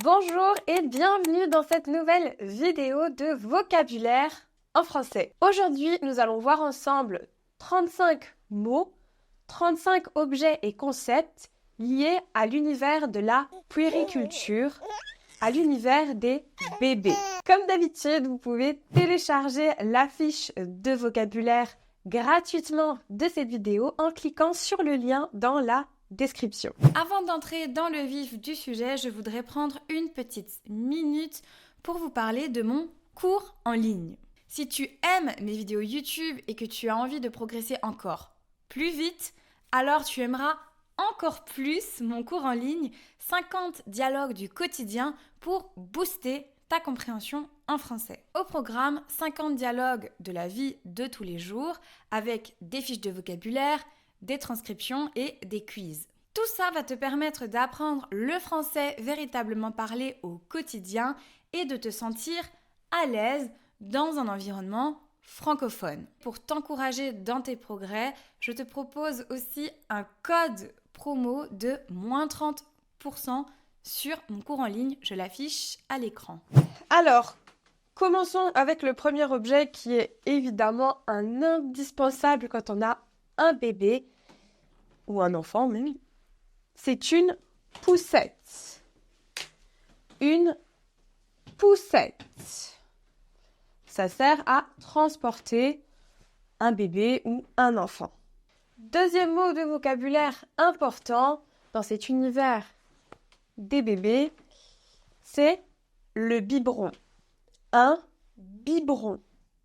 Bonjour et bienvenue dans cette nouvelle vidéo de vocabulaire en français. Aujourd'hui, nous allons voir ensemble 35 mots, 35 objets et concepts liés à l'univers de la puériculture, à l'univers des bébés. Comme d'habitude, vous pouvez télécharger la fiche de vocabulaire gratuitement de cette vidéo en cliquant sur le lien dans la description. Avant d'entrer dans le vif du sujet, je voudrais prendre une petite minute pour vous parler de mon cours en ligne. Si tu aimes mes vidéos YouTube et que tu as envie de progresser encore plus vite, alors tu aimeras encore plus mon cours en ligne 50 dialogues du quotidien pour booster ta compréhension en français. Au programme, 50 dialogues de la vie de tous les jours avec des fiches de vocabulaire, des transcriptions et des quiz. Tout ça va te permettre d'apprendre le français véritablement parlé au quotidien et de te sentir à l'aise dans un environnement francophone. Pour t'encourager dans tes progrès, je te propose aussi un code promo de moins 30% sur mon cours en ligne. Je l'affiche à l'écran. Alors, commençons avec le premier objet qui est évidemment un indispensable quand on a un bébé ou un enfant même. C'est une poussette. Une poussette. Ça sert à transporter un bébé ou un enfant. Deuxième mot de vocabulaire important dans cet univers des bébés, c'est le biberon. Un biberon.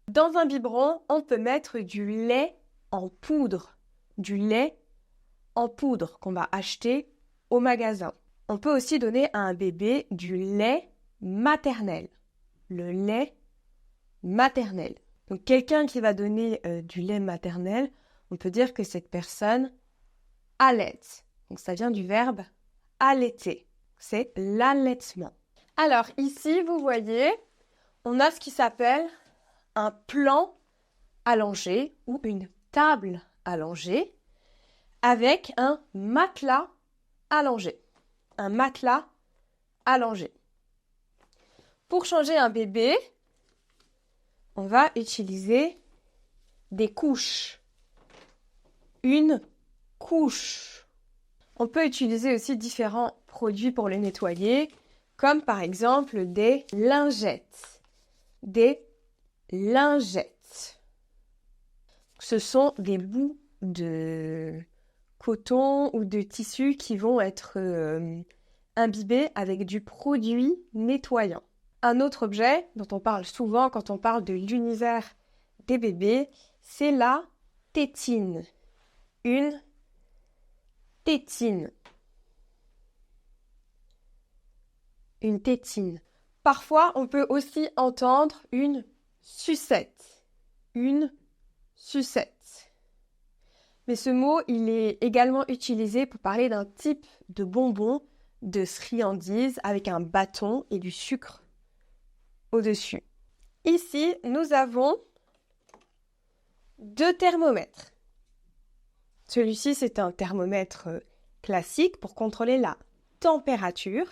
Dans un biberon, on peut mettre du lait en poudre. Du lait en poudre qu'on va acheter au magasin. On peut aussi donner à un bébé du lait maternel. Le lait maternel. Donc quelqu'un qui va donner du lait maternel, on peut dire que cette personne allaite. Donc ça vient du verbe allaiter. C'est l'allaitement. Alors ici, vous voyez, on a ce qui s'appelle un plan allongé ou une table allongée avec un matelas allongé. Un matelas allongé. Pour changer un bébé, on va utiliser des couches. Une couche. On peut utiliser aussi différents produits pour le nettoyer, comme par exemple des lingettes. Des lingettes. Ce sont des bouts de coton ou de tissu qui vont être imbibés avec du produit nettoyant. Un autre objet dont on parle souvent quand on parle de l'univers des bébés, c'est la tétine. Une tétine. Une tétine. Parfois, on peut aussi entendre une sucette. Une sucette. Mais ce mot, il est également utilisé pour parler d'un type de bonbon, de friandise avec un bâton et du sucre au-dessus. Ici, nous avons deux thermomètres. Celui-ci, c'est un thermomètre classique pour contrôler la température.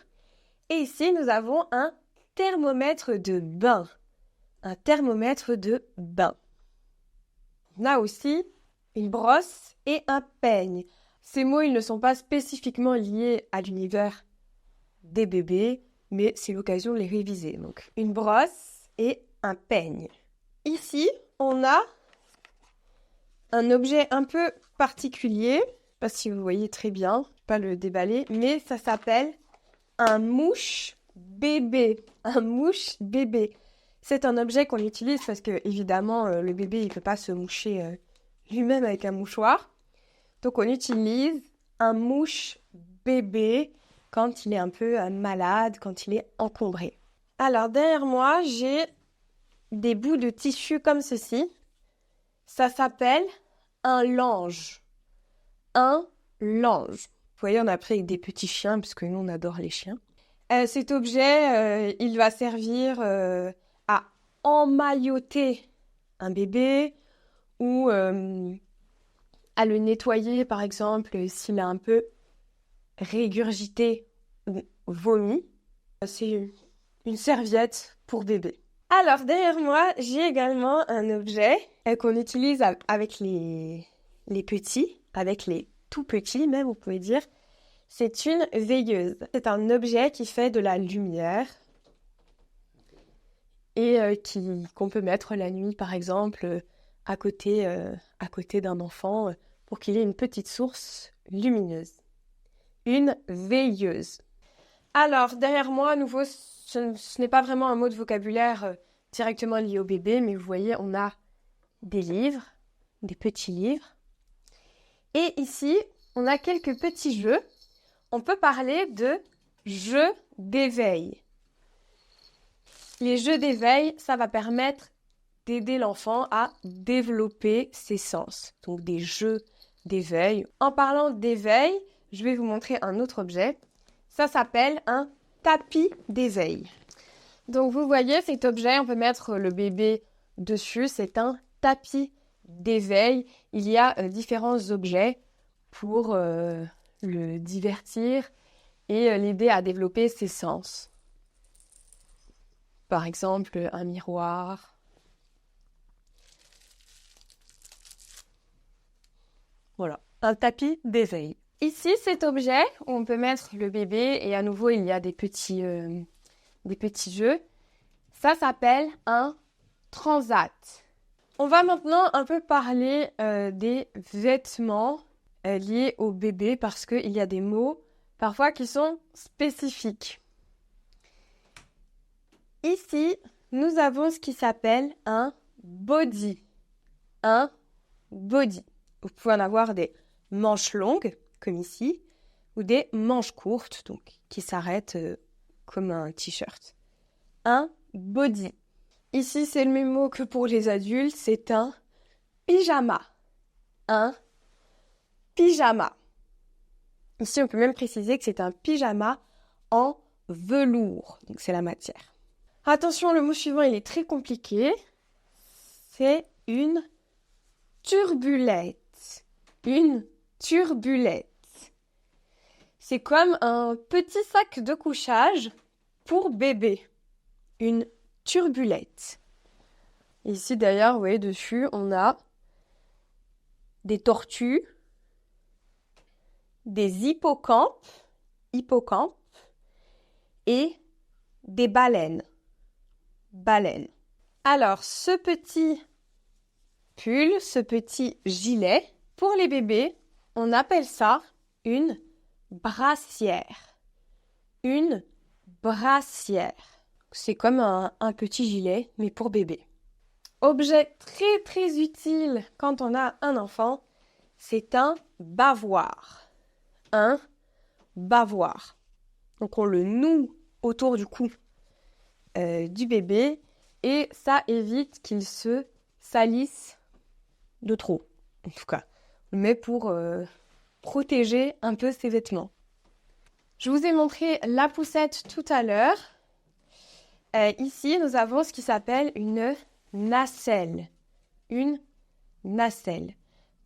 Et ici, nous avons un thermomètre de bain. Un thermomètre de bain. On a aussi une brosse et un peigne. Ces mots, ils ne sont pas spécifiquement liés à l'univers des bébés, mais c'est l'occasion de les réviser. Donc, une brosse et un peigne. Ici, on a un objet un peu particulier. Je ne sais pas si vous voyez très bien, je ne vais pas le déballer, mais ça s'appelle un mouche bébé. Un mouche bébé. C'est un objet qu'on utilise parce que, évidemment, le bébé, il ne peut pas se moucher lui-même avec un mouchoir. Donc, on utilise un mouche bébé quand il est un peu malade, quand il est encombré. Alors, derrière moi, j'ai des bouts de tissu comme ceci. Ça s'appelle un lange. Un lange. Vous voyez, on a pris avec des petits chiens, parce que nous, on adore les chiens. Cet objet, il va servir à emmailloter un bébé ou à le nettoyer, par exemple, s'il a un peu régurgité ou vomi. C'est une serviette pour bébé. Alors, derrière moi, j'ai également un objet qu'on utilise avec les petits, avec les tout petits même, vous pouvez dire. C'est une veilleuse. C'est un objet qui fait de la lumière et qu'on peut mettre la nuit, par exemple, à côté d'un enfant pour qu'il ait une petite source lumineuse. Une veilleuse. Alors, derrière moi, à nouveau, ce n'est pas vraiment un mot de vocabulaire directement lié au bébé, mais vous voyez, on a des livres, des petits livres. Et ici, on a quelques petits jeux. On peut parler de jeux d'éveil. Les jeux d'éveil, ça va permettre d'aider l'enfant à développer ses sens. Donc des jeux d'éveil. En parlant d'éveil, je vais vous montrer un autre objet. Ça s'appelle un tapis d'éveil. Donc vous voyez cet objet, on peut mettre le bébé dessus. C'est un tapis d'éveil. Il y a différents objets pour le divertir et l'aider à développer ses sens. Par exemple, un miroir. Voilà, un tapis d'éveil. Ici, cet objet, on peut mettre le bébé et à nouveau, il y a des petits jeux. Ça s'appelle un transat. On va maintenant un peu parler des vêtements liés au bébé parce qu'il y a des mots parfois qui sont spécifiques. Ici, nous avons ce qui s'appelle un body. Un body. Vous pouvez en avoir des manches longues, comme ici, ou des manches courtes, donc qui s'arrêtent comme un t-shirt. Un body. Ici, c'est le même mot que pour les adultes, c'est un pyjama. Un pyjama. Ici, on peut même préciser que c'est un pyjama en velours, donc c'est la matière. Attention, le mot suivant, il est très compliqué. C'est une turbulette. Une turbulette. C'est comme un petit sac de couchage pour bébé. Une turbulette. Ici, d'ailleurs, vous voyez, dessus, on a des tortues, des hippocampes et des baleines. Alors, ce petit pull, ce petit gilet, pour les bébés, on appelle ça une brassière. Une brassière. C'est comme un petit gilet, mais pour bébé. Objet très très utile quand on a un enfant, c'est un bavoir. Un bavoir. Donc on le noue autour du cou du bébé et ça évite qu'il se salisse de trop. En tout cas, on le met pour protéger un peu ses vêtements. Je vous ai montré la poussette tout à l'heure. Ici, nous avons ce qui s'appelle une nacelle. Une nacelle.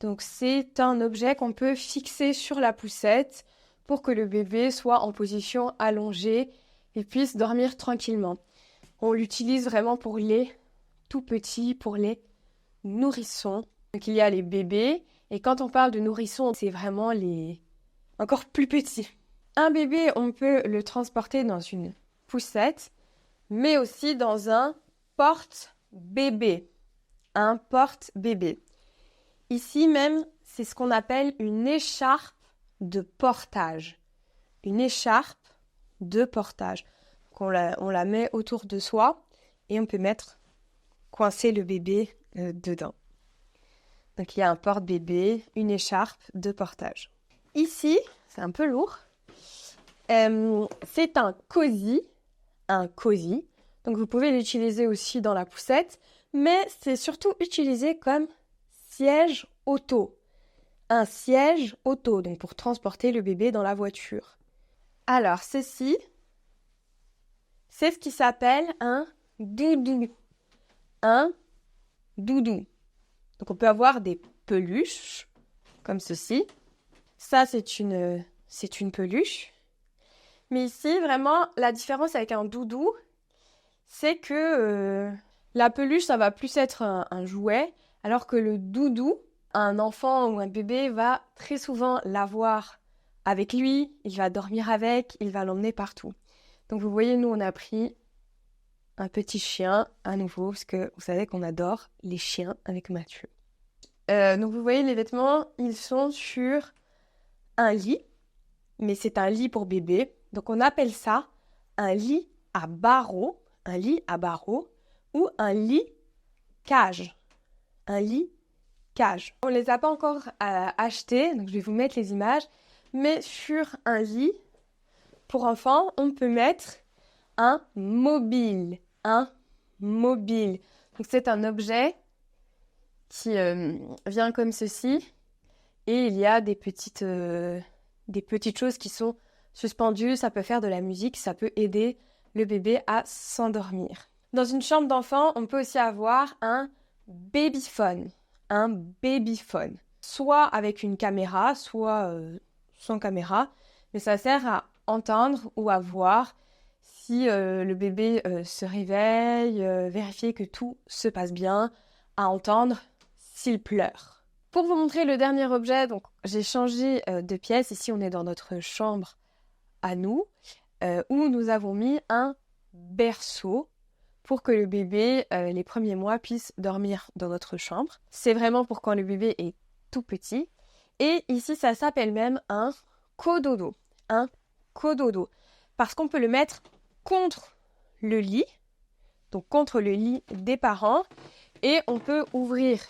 Donc, c'est un objet qu'on peut fixer sur la poussette pour que le bébé soit en position allongée et puisse dormir tranquillement. On l'utilise vraiment pour les tout petits, pour les nourrissons. Donc, il y a les bébés. Et quand on parle de nourrissons, c'est vraiment les encore plus petits. Un bébé, on peut le transporter dans une poussette, mais aussi dans un porte-bébé. Un porte-bébé. Ici même, c'est ce qu'on appelle une écharpe de portage. Une écharpe de portage. On la met autour de soi et on peut coincer le bébé dedans. Donc il y a un porte-bébé, une écharpe de portage. Ici, c'est un peu lourd. C'est un cosy. Un cosy. Donc vous pouvez l'utiliser aussi dans la poussette, mais c'est surtout utilisé comme siège auto. Un siège auto, donc pour transporter le bébé dans la voiture. Alors ceci, c'est ce qui s'appelle un doudou. Un doudou. Donc on peut avoir des peluches, comme ceci. Ça, c'est une peluche. Mais ici, vraiment, la différence avec un doudou, c'est que la peluche, ça va plus être un jouet, alors que le doudou, un enfant ou un bébé va très souvent l'avoir avec lui, il va dormir avec, il va l'emmener partout. Donc vous voyez, nous, on a pris un petit chien à nouveau, parce que vous savez qu'on adore les chiens avec Mathieu. Donc vous voyez, les vêtements, ils sont sur un lit, mais c'est un lit pour bébé. Donc on appelle ça un lit à barreaux, ou un lit cage. Un lit cage. On les a pas encore achetés, donc je vais vous mettre les images. Mais sur un lit pour enfants, on peut mettre un mobile. Un mobile. Donc c'est un objet qui vient comme ceci et il y a des petites choses qui sont suspendues. Ça peut faire de la musique, ça peut aider le bébé à s'endormir. Dans une chambre d'enfant, on peut aussi avoir un babyphone. Un babyphone. Soit avec une caméra, soit sans caméra. Mais ça sert à entendre ou à voir si le bébé se réveille, vérifier que tout se passe bien, à entendre s'il pleure. Pour vous montrer le dernier objet, donc j'ai changé de pièce. Ici, on est dans notre chambre à nous, où nous avons mis un berceau pour que le bébé, les premiers mois, puisse dormir dans notre chambre. C'est vraiment pour quand le bébé est tout petit. Et ici, ça s'appelle même un cododo. Un cododo. Parce qu'on peut le mettre contre le lit, donc contre le lit des parents, et on peut ouvrir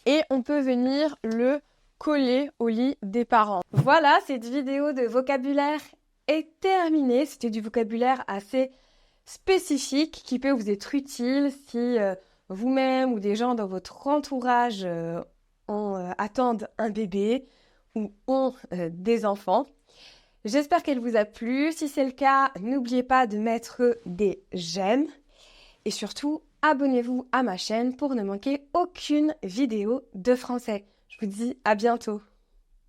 et on peut venir le coller au lit des parents. Voilà, cette vidéo de vocabulaire est terminée. C'était du vocabulaire assez spécifique qui peut vous être utile si vous-même ou des gens dans votre entourage attendent un bébé ou ont des enfants. J'espère qu'elle vous a plu. Si c'est le cas, n'oubliez pas de mettre des j'aime. Et surtout, abonnez-vous à ma chaîne pour ne manquer aucune vidéo de français. Je vous dis à bientôt.